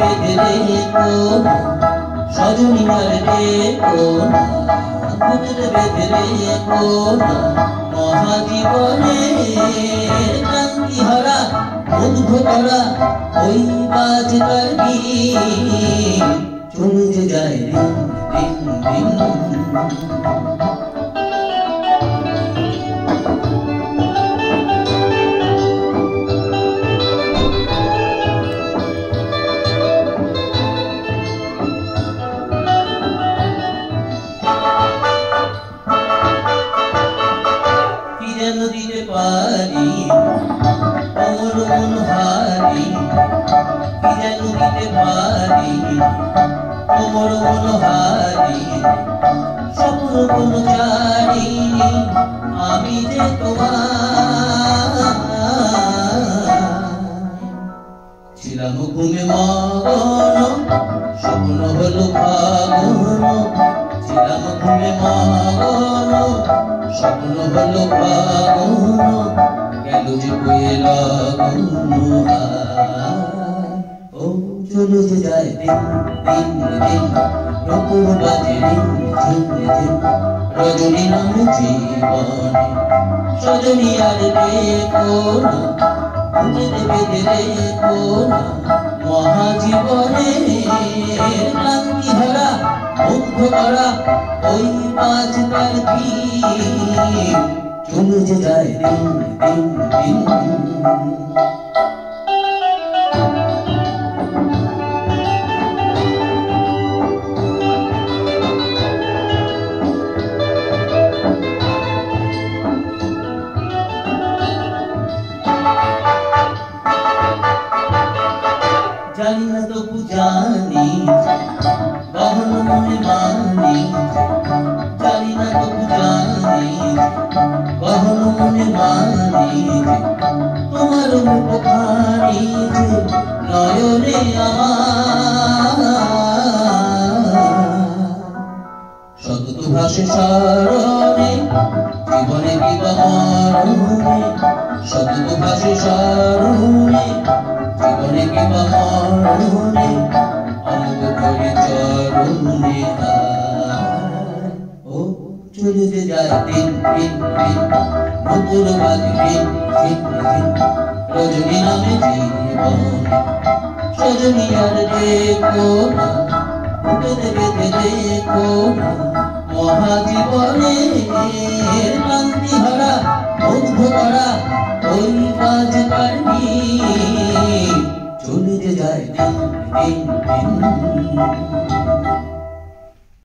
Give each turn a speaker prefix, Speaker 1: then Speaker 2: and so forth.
Speaker 1: বেঁধে রেখো না সজনী আর রেখো না ঘুমের বেঁধে রেখো না মহাজীবনে ক্রান্তি হারা মুগ্ধ করা ওই বাজবার গীত চলে যে যায় দিন দিন দিন দিতে পারি অমর মনোহারি কি যেন দিতে পারি অমর মনোহারি স্বপ্ন কোনো চারি আমি যে তোমার ছিলাম ঘুমে মগন স্বপ্ন হলো ভাগন ছিলাম ঘুমে মগন স্বপ্ন হলো ভাগন গেল যে বয়ে লাগুন ও চলো যে যায় দিন দিন দিন নকুর বাজে দিন দিন দিন রজনী নামে জীবনে সজনী আর রেখো না ঘুমের বেঁধে রেখো না মহাজীবনে ক্লান্তি হারা মুগ্ধ করা ওই বাজবার গীত চলে যে যায় দিন দিন দিন জানি না তবু জানি গহন মনে মানি জানি না তবু জানি গহন মনে মানি তোমার উপকারী যে নয়নে আমার সতত ভাসে স্মরণে জীবনে কিবা মরণে সতত ভাসে স্মরণে জীবনে কিবা মরণে অঙ্গ করে চরণে ও চলে যে যায় দিন দিন দিন নকুর বাজে দিন দিন দিন রজনী নামে জীবনে সজনী আর রেখো না ঘুমের বেঁধে রেখো না মহাজীবনে ক্লান্তি হারা মুগ্ধ করা ওই বাজবার গীত চলে যে যায় দিন দিন দিন